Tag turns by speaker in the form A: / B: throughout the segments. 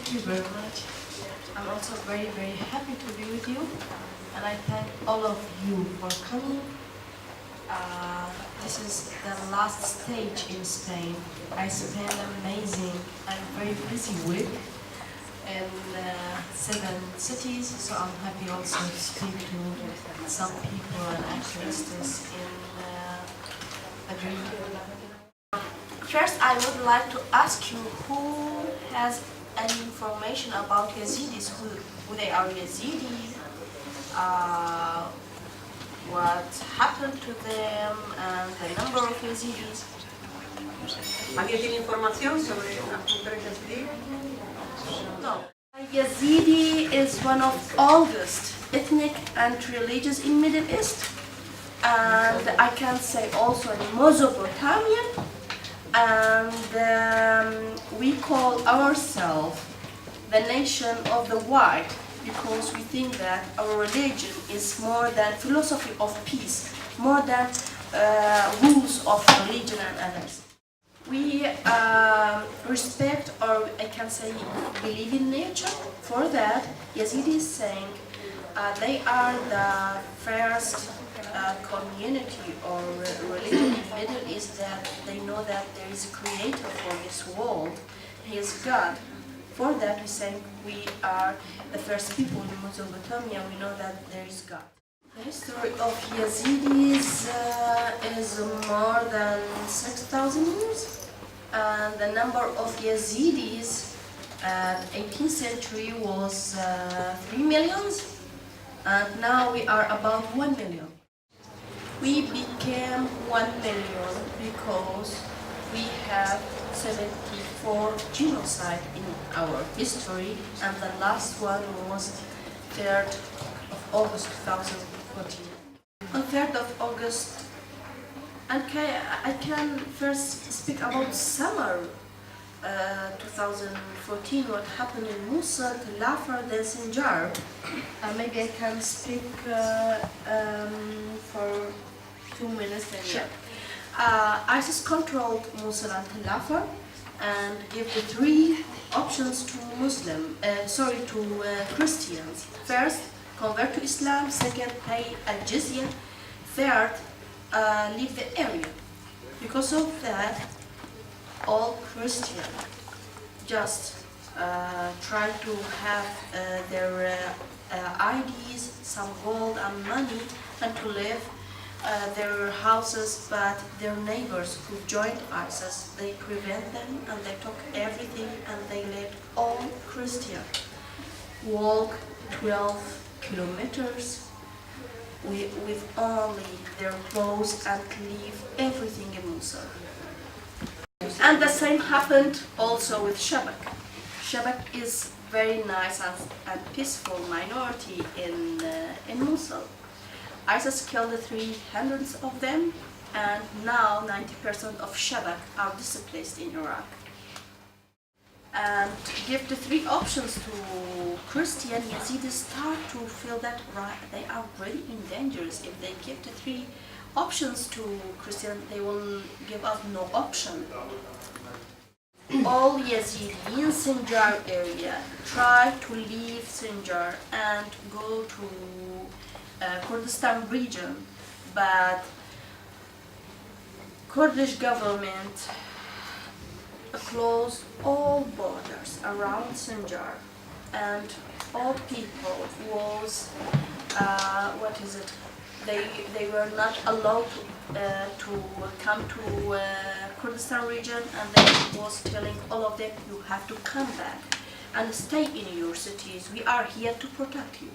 A: Thank you very much. I'm also very, very happy to be with you, and I thank all of you for coming. This is the last stage in Spain. I spent an amazing and very busy week in 7 cities, so I'm happy also to speak to some people and activists in Madrid. First, I would like to ask you who has any information about Yazidis, who they are Yazidis, what happened to them, and the number of Yazidis.
B: ¿Alguien tiene información sobre las mujeres yazidí?
A: No. Yazidi is one of oldest ethnic and religions in Middle East, and I can say also in Mesopotamia. And we call ourselves the nation of the white because we think that our religion is more than philosophy of peace, more than rules of religion and others. We respect, or I can say believe in nature. For that, Yazidi is saying they are the first community or religion in Middle East that they know that there is a creator for this world. He is God. For that we say we are the first people in Mesopotamia. We know that there is God. The history of Yazidis is more than 6,000 years. And the number of Yazidis at 18th century was 3 million. And now we are about 1 million. We became 1 million because we have 74 genocides in our history, and the last one was 3rd of August 2014. On 3rd of August, I can first speak about summer 2014, what happened in Mosul, Tel Afar, then Sinjar. Maybe I can speak for 2 minutes. Sure. ISIS controlled Mosul and Tel Afar and gave the 3 options to Christians. First, convert to Islam. Second, pay al-jizya. Third, leave the area. Because of that, all Christians just try to have their IDs, some gold and money, and to live their houses, but their neighbors who joined ISIS, they prevent them and they took everything, and they let all Christians walk 12 kilometers with only their clothes and leave everything in Mosul. And the same happened also with Shabak. Shabak is very nice and peaceful minority in Mosul. ISIS killed 300 of them, and now 90% of Shabak are displaced in Iraq. And to give the 3 options to Christian, Yazidis start to feel that they are really in danger. If they give the 3 options to Christian, they will give us no option. All Yazidi in Sinjar area try to leave Sinjar and go to Kurdistan region, but Kurdish government closed all borders around Sinjar, and all people was they were not allowed to come to Kurdistan region, and they was telling all of them, you have to come back and stay in your cities. We are here to protect you.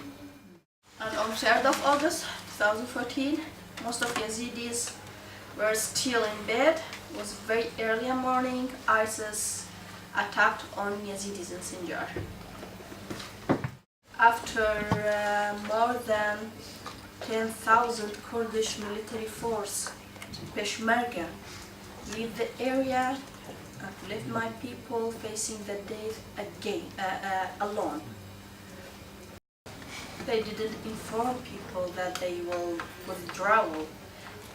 A: And on 3rd of August 2014, most of Yazidis were still in bed. It was very early in the morning. ISIS attacked on Yazidis in Sinjar. After more than 10,000 Kurdish military force, Peshmerga, leave the area and left my people facing the death again, alone. They didn't inform people that they will withdraw,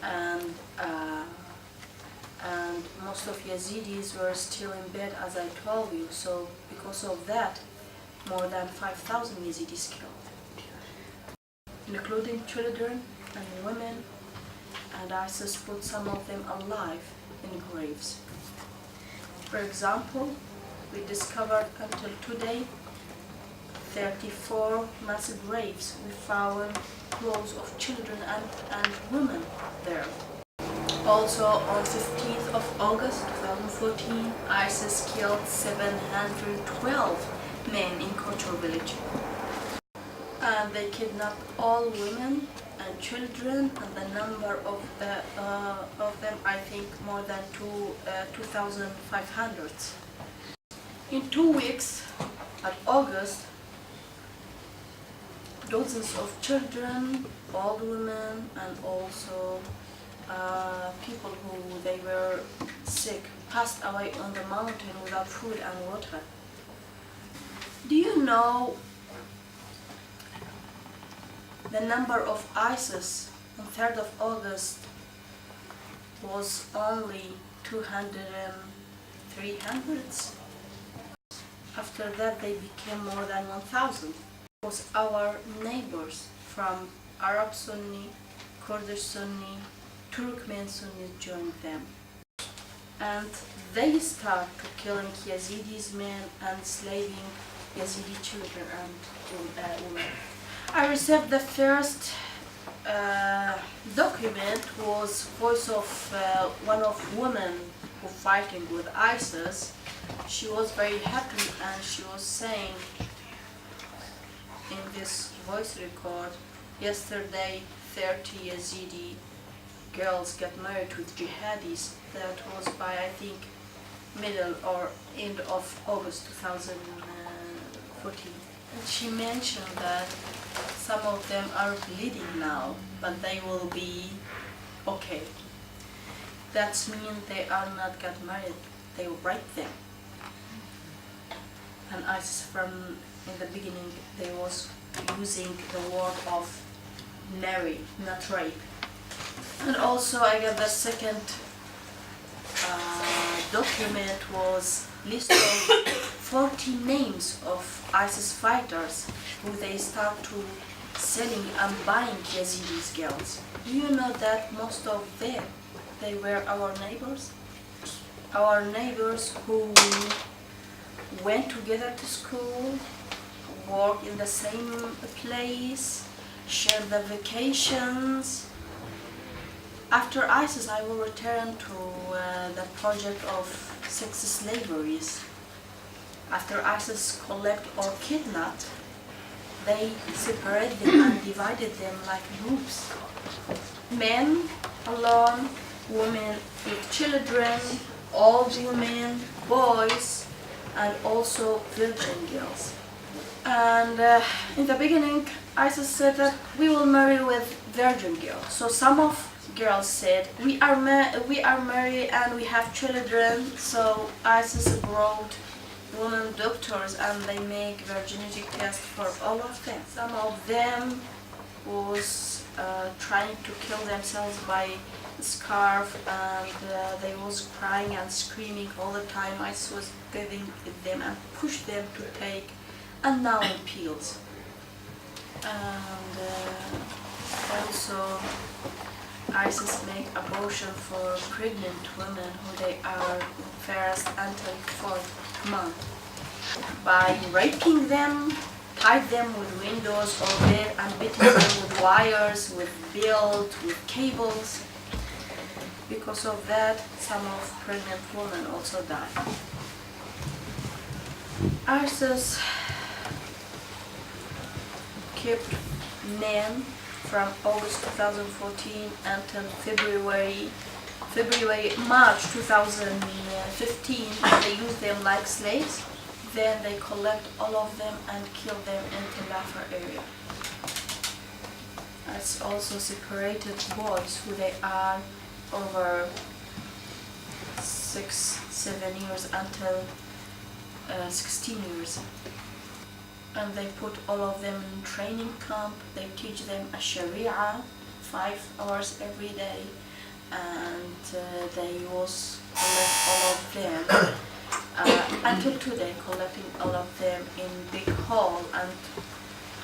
A: and and most of Yazidis were still in bed, as I told you. So because of that, more than 5,000 Yazidis killed, including children and women, and ISIS put some of them alive in graves. For example, we discovered until today 34 massive graves. We found clothes of children and women there. Also, on 15th of August 2014, ISIS killed 712 men in Kocho village. And they kidnapped all women and children, and the number of them, I think, more than 2,500. In 2 weeks, at August, dozens of children, old women, and also people who they were sick passed away on the mountain without food and water. Do you know the number of ISIS on 3rd of August was only 200 and 300s? After that they became more than 1,000. It was our neighbors from Arab Sunni, Kurdish Sunni, Turkmen Sunni joined them. And they start to killing Yazidis men and slaving Yazidi children and women. I received the first document was voice of one of women who fighting with ISIS. She was very happy and she was saying in this voice record, yesterday 30 Yazidi girls got married with jihadis. That was by, I think, middle or end of August 2014. And she mentioned that some of them are bleeding now, but they will be okay. That means they are not got married, they will rape them. And ISIS from in the beginning they was using the word of marry, not rape. And also I got the second document was list of 40 names of ISIS fighters who they start to selling and buying Yazidis girls. Do you know that most of them, they were our neighbors? Our neighbors who went together to school, work in the same place, share the vacations. After ISIS, I will return to the project of sex slaveries. After ISIS collect or kidnap, they separate them and divided them like groups. Men alone, women with children, old women, boys, and also virgin girls. And in the beginning, ISIS said that we will marry with virgin girls. So some of girls said, we are married and we have children. So ISIS brought women doctors and they make virginity tests for all of them. Some of them was trying to kill themselves by scarf, and they was crying and screaming all the time. ISIS was giving them and pushed them to take unknown pills. And also ISIS make abortion for pregnant women who they are in first until 4th month by raping them, tie them with windows or bed and beating them with wires, with belt, with cables. Because of that, some of pregnant women also die. ISIS kept men from August 2014 until March 2015. They used them like slaves. Then they collect all of them and kill them in Telafar area. It's also separated boys who they are over 6-7 years until 16 years. And they put all of them in training camp. They teach them a Sharia 5 hours every day. and they was collect all of them until today, collecting all of them in big hall and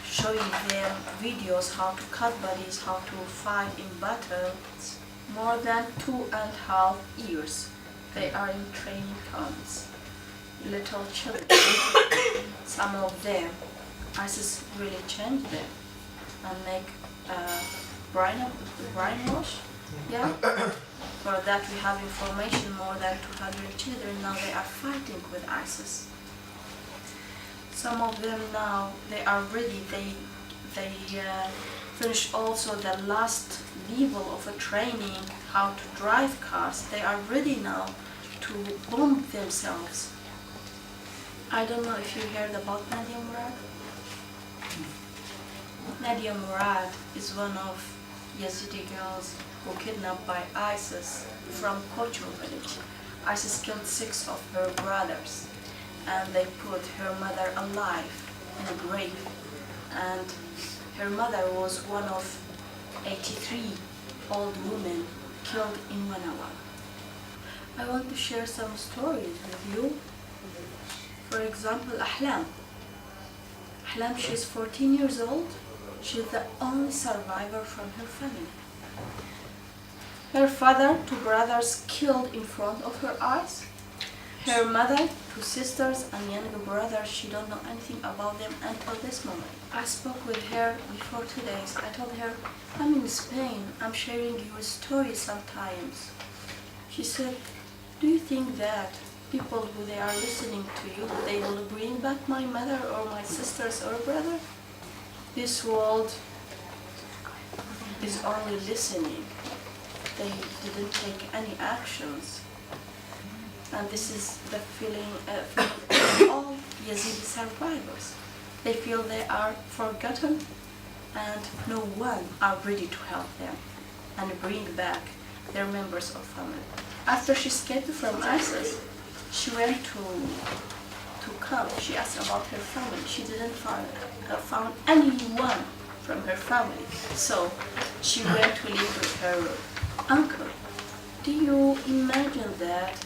A: showing them videos how to cut bodies, how to fight in battles. More than 2.5 years they are in training camps. Little children, some of them, ISIS really changed them and make brainwash. Yeah. For that we have information, more than 200 children now they are fighting with ISIS. Some of them now they are ready. They finish also the last level of a training how to drive cars. They are ready now to bomb themselves. I don't know if you heard about Nadia Murad. Nadia Murad is one of Yazidi girls who kidnapped by ISIS from Kocho village. ISIS killed 6 of her brothers and they put her mother alive in a grave, and her mother was one of 83 old women killed in 1 hour. I want to share some stories with you. For example, Ahlam. Ahlam, she's 14 years old. She's the only survivor from her family. Her father, 2 brothers killed in front of her eyes. Her mother, 2 sisters and younger brother, she don't know anything about them until this moment. I spoke with her before 2 days. I told her, I'm in Spain, I'm sharing your story sometimes. She said, do you think that people who they are listening to you, they will bring back my mother or my sisters or brother? This world is only listening. They didn't take any actions. And this is the feeling of all Yazidi survivors. They feel they are forgotten and no one are ready to help them and bring back their members of family. After she escaped from ISIS, she went to camp. She asked about her family. She didn't found anyone from her family. So she went to live with her uncle. Do you imagine that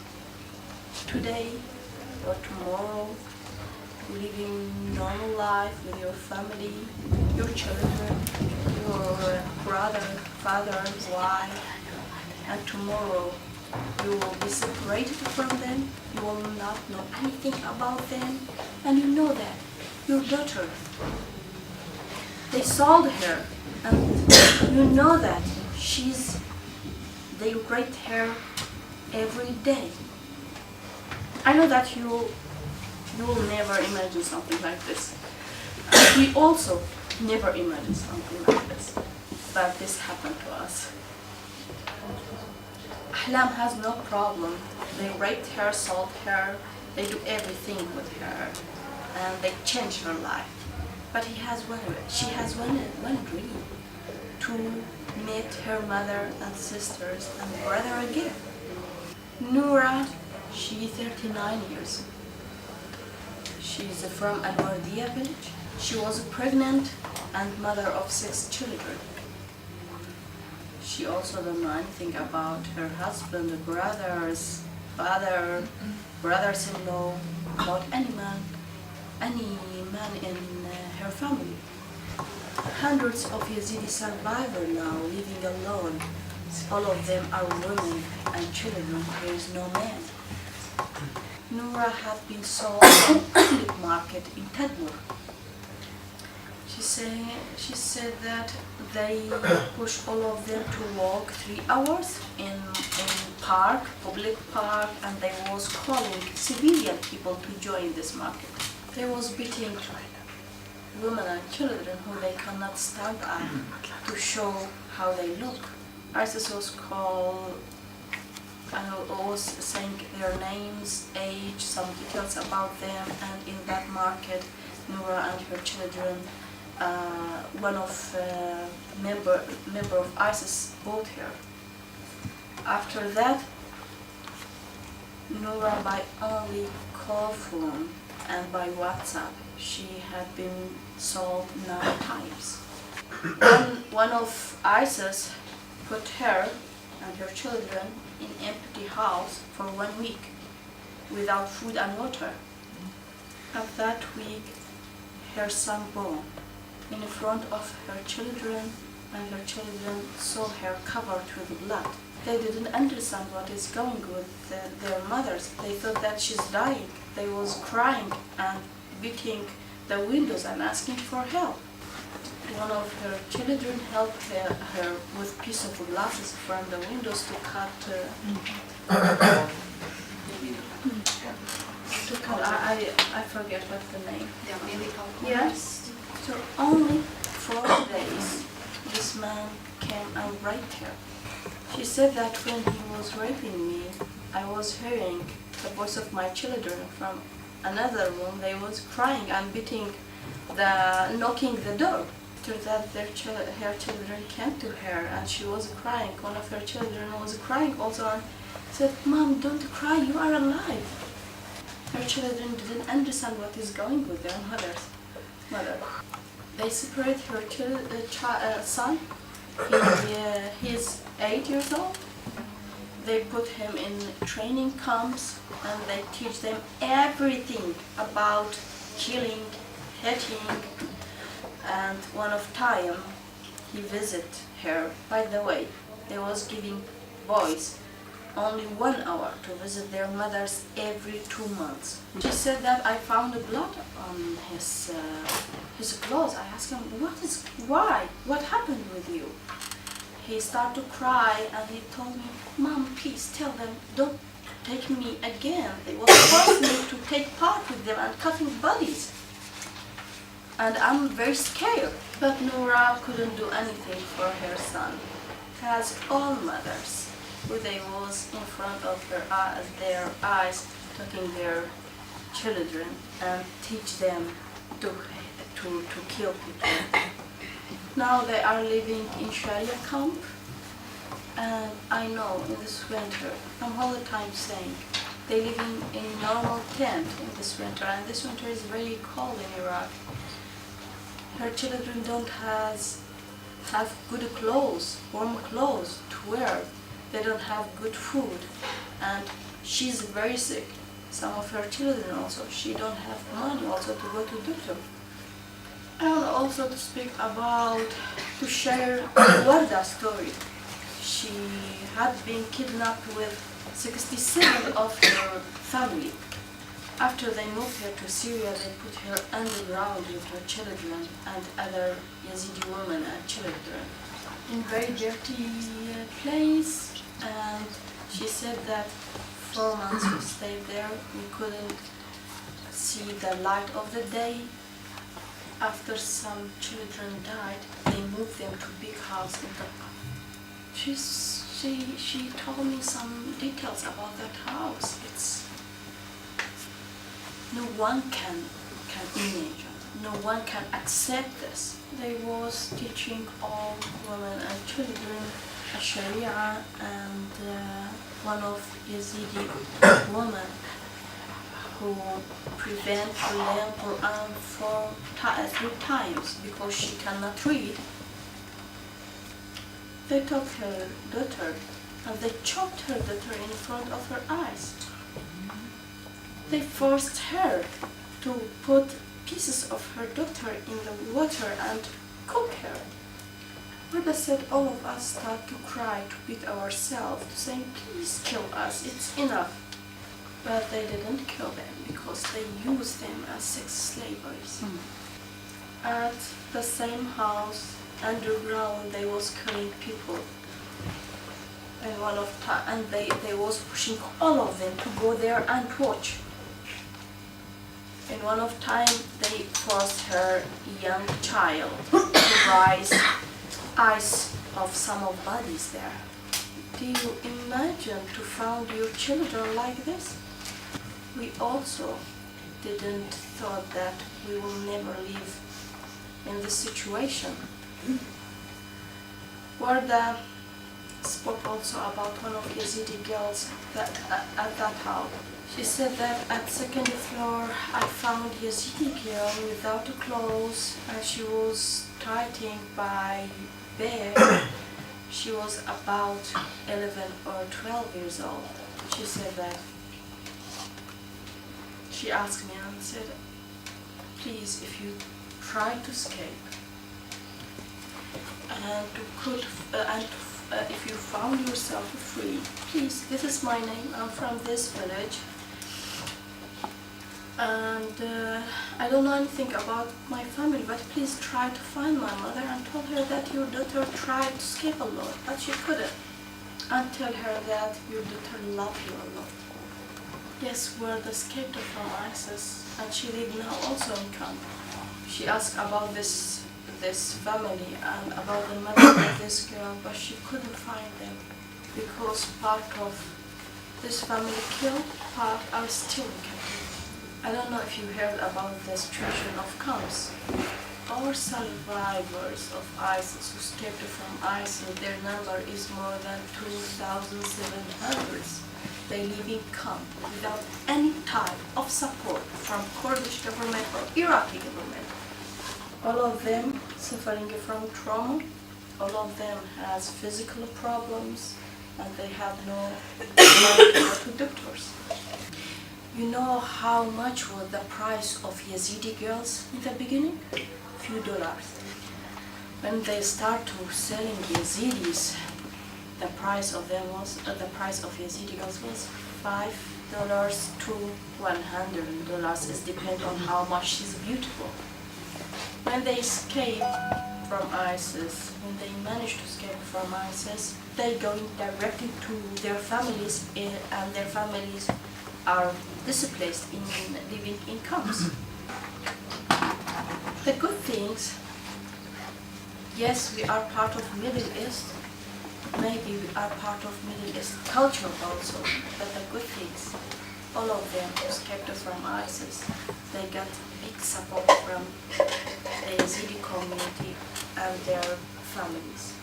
A: today or tomorrow living normal life with your family, your children, your brother, father, wife, and tomorrow you will be separated from them, you will not know anything about them, and you know that your daughter, they sold her, and you know that they rape her every day. I know that you will never imagine something like this. And we also never imagined something like this, but this happened to us. Ahlam has no problem. They raped her, sold her, they do everything with her, and they changed her life. But she has one dream, to meet her mother and sisters and brother again. Noura, she's 39 years. She's from Al-Wardiya village. She was pregnant and mother of 6 children. She also don't know anything about her husband, brothers, father, brothers-in-law, about any man in her family. Hundreds of Yazidi survivors now living alone. All of them are women and children. There is no man. Noura had been sold in public market in Tadmur. She said that they push all of them to walk 3 hours in public park, and they was calling civilian people to join this market. They was beating women and children who they cannot stand up to show how they look. ISIS was called and was saying their names, age, some details about them, and in that market, Noura and her children, one of member of ISIS bought her. After that, Noura by only call phone and by WhatsApp, she had been sold 9 times. One of ISIS put her and her children in empty house for 1 week without food and water. And that week, her son born in front of her children, and her children saw her covered with blood. They didn't understand what is going with their mothers. They thought that she's dying. They was crying and beating the windows and asking for help. One of her children helped her with piece of glasses from the windows to cut. I forget what's the name. Yes. So only 4 days, this man came and raped her. She said that when he was raping me, I was hearing the voice of my children from another room. They was crying and beating knocking the door. After that, her children came to her and she was crying. One of her children was crying also and said, "Mom, don't cry, you are alive." Her children didn't understand what is going with their mother. They separate her son. He's 8 years old. They put him in training camps and they teach them everything about killing, hitting, and one of time he visit her. By the way, they was giving boys only 1 hour to visit their mothers every 2 months. She said that I found blood on his clothes. I asked him, why? What happened with you? He started to cry and he told me, "Mom, please tell them, don't take me again. They will force me to take part with them and cutting bodies. And I'm very scared." But Noura couldn't do anything for her son. As all mothers, who they was in front of their eyes, taking their children and teach them to kill people. Now they are living in Sharia camp, and I know in this winter, I'm all the time saying, they live in normal tent in this winter, and this winter is very cold in Iraq. Her children don't have good clothes, warm clothes to wear. They don't have good food, and she's very sick. Some of her children also, she don't have money also to go to doctor. I want also to speak about, to share Warda's story. She had been kidnapped with 67 of her family. After they moved her to Syria, they put her underground with her children and other Yazidi women and children in very dirty place. And she said that 4 months we stayed there. We couldn't see the light of the day. After some children died, they moved them to big house in Dhaka. She told me some details about that house. No one can imagine. No one can accept this. They was teaching all women and children Sharia, and one of Yazidi women who prevent to learn Quran 3 times because she cannot read. They took her daughter and they chopped her daughter in front of her eyes. They forced her to put pieces of her daughter in the water and cook her. But I said all of us start to cry, to beat ourselves, to say, "Please kill us, it's enough." But they didn't kill them because they used them as sex slaves. At the same house, underground, they was killing people. And they was pushing all of them to go there and watch. In one of time, they forced her young child to rise eyes of some of bodies there. Do you imagine to find your children like this? We also didn't thought that we will never live in this situation. Warda spoke also about one of Yazidi girls at that house. She said that at 2nd floor I found Yazidi girl without clothes and she was tightened by bear She was about 11 or 12 years old. She said that. She asked me and said, please, if you try to escape and if you found yourself free, please, this is my name, I'm from this village, and I don't know anything about my family, but please try to find my mother and tell her that your daughter tried to escape a lot, but she couldn't, and tell her that your daughter loves you a lot. Yes, we're the escaped from ISIS, and she lives now also in camp. She asked about this family and about the mother of this girl, but she couldn't find them because part of this family killed, part are still in captivity. I don't know if you heard about the situation of camps. Our survivors of ISIS who escaped from ISIS, their number is more than 2,700. They live in camp without any type of support from Kurdish government or Iraqi government. All of them suffering from trauma, all of them has physical problems, and they have no money to go to doctors. You know how much was the price of Yazidi girls in the beginning? Few dollars. When they start to selling Yazidis, the price of Yazidi girls was $5 to $100. It depends on how much she's beautiful. When they escape from ISIS, when they manage to escape from ISIS, they go directly to their families, and their families are displaced in living in camps. The good things, yes, we are part of Middle East. Maybe we are part of Middle East culture also, but the good things, all of them escaped from ISIS. They got big support from the Yazidi community and their families.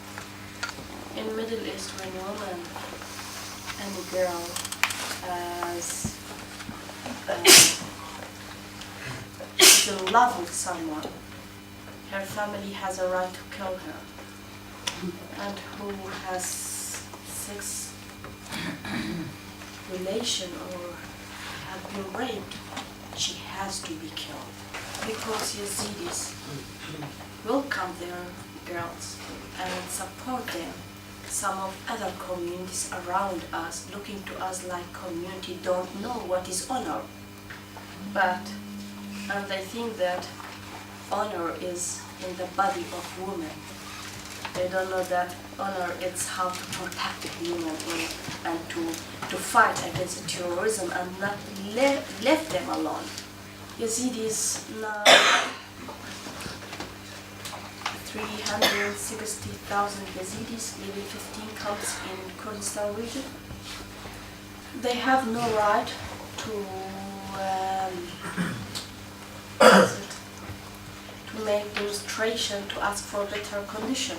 A: In Middle East, when a woman and a girl is in love with someone, her family has a right to kill her. And who has sex relation or have been raped, she has to be killed. Because Yazidis welcome their girls and support them. Some of other communities around us, looking to us like community, don't know what is honor. And they think that honor is in the body of women. They don't know that honor is how to protect women and to fight against terrorism and not leave them alone. Yazidis now 360,000 Yazidis live in 15 camps in Kurdistan region. They have no right to make demonstration to ask for better condition.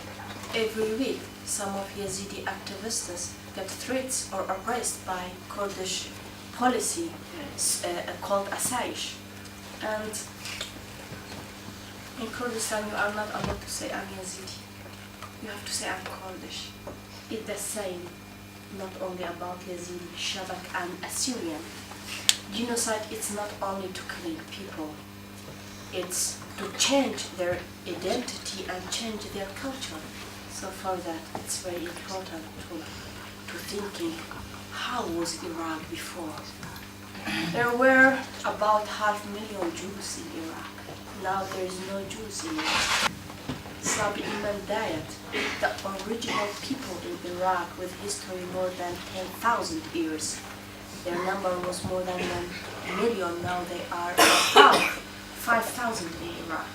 A: Every week, some of Yazidi activists get threats or arrested by Kurdish policy called Asayish. And in Kurdistan, you are not allowed to say I'm Yazidi. You have to say I'm Kurdish. It's the same, not only about Yazidi, Shabak and Assyrian. Genocide is not only to kill people, it's to change their identity and change their culture. So for that, it's very important to thinking, how was Iraq before? There were about 500,000 Jews in Iraq. Now there is no Jews in Iraq. Sabi Imam Dayat, the original people in Iraq with history more than 10,000 years. Their number was more than 1 million, now they are about 5,000 in Iraq.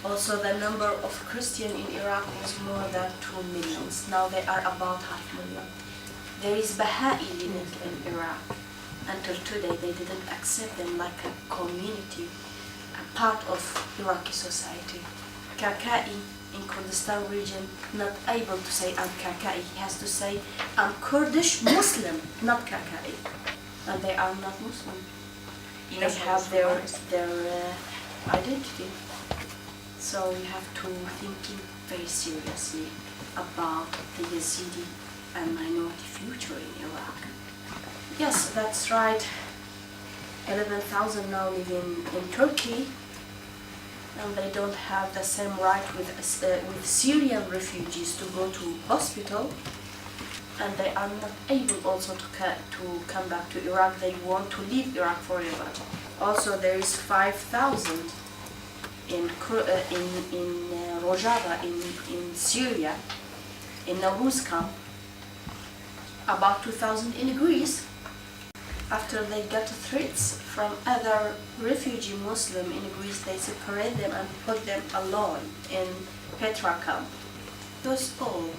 A: Also, the number of Christians in Iraq was more than 2 million. Now they are about 500,000. There is Baha'i living in Iraq. Until today, they didn't accept them like a community, a part of Iraqi society. Kakai in Kurdistan region, not able to say I'm Kakai. He has to say I'm Kurdish Muslim, not Kakai. And they are not Muslim. They have their identity. So we have to think very seriously about the Yazidi and minority future in Iraq. Yes, that's right. 11,000 now live in Turkey, and they don't have the same right with Syrian refugees to go to hospital, and they are not able also to come back to Iraq. They want to leave Iraq forever. Also, there is 5,000 in Rojava in Syria, in Nablus camp, about 2,000 in Greece. After they got threats from other refugee Muslims in Greece, they separate them and put them alone in Petra camp. Those all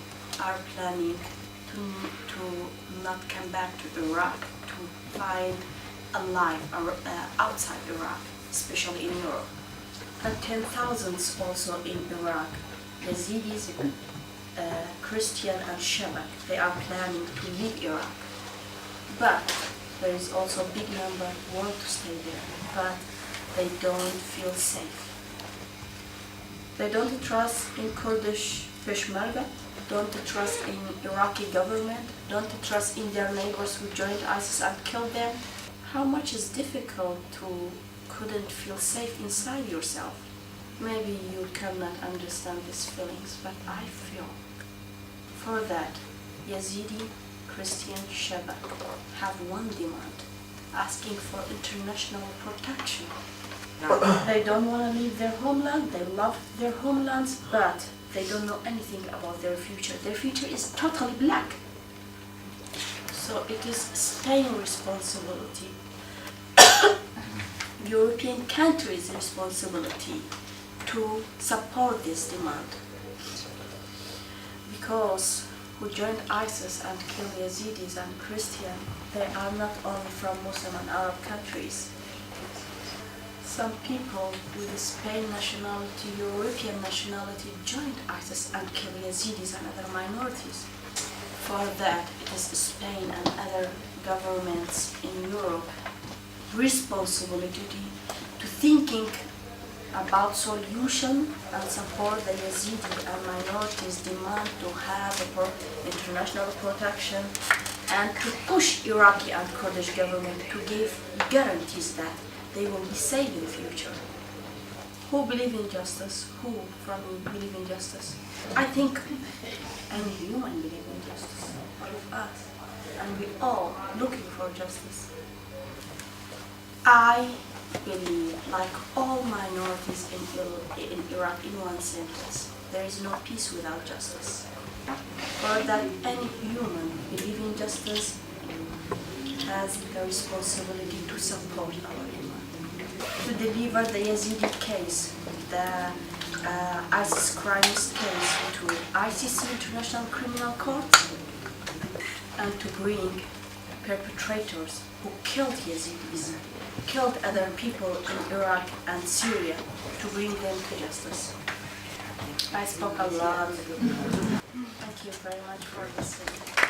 A: are planning to not come back to Iraq, to find a life outside Iraq, especially in Europe. And 10,000s also in Iraq, Yazidis, Christian and Shabak, they are planning to leave Iraq. But there is also a big number who want to stay there, but they don't feel safe. They don't trust in Kurdish Peshmerga, don't trust in Iraqi government, don't trust in their neighbors who joined ISIS and killed them. How much is difficult to couldn't feel safe inside yourself? Maybe you cannot understand these feelings, but I feel. For that, Yazidi, Christian, Shabak have one demand, asking for international protection. They don't want to leave their homeland, they love their homelands, but they don't know anything about their future. Their future is totally black. So it is Spain's responsibility, European countries' responsibility to support this demand. Because who joined ISIS and killed Yazidis and Christians, they are not only from Muslim and Arab countries. Some people with Spain nationality, European nationality joined ISIS and killed Yazidis and other minorities. For that, it is Spain and other governments in Europe responsibility to thinking about solution and support the Yazidi and minorities' demand to have international protection and to push Iraqi and Kurdish government to give guarantees that they will be safe in the future. Who believe in justice? Who from you believe in justice? I think any human believe in justice, all of us, and we all looking for justice. I believe, like all minorities in Iraq, in one sentence, there is no peace without justice. For that any human believing in justice has the responsibility to support our demand, to deliver the Yazidi case, the ISIS crimes case to ICC, International Criminal Court, and to bring perpetrators who killed Yazidis, killed other people in Iraq and Syria, to bring them to justice. I spoke a lot. Thank you very much for listening.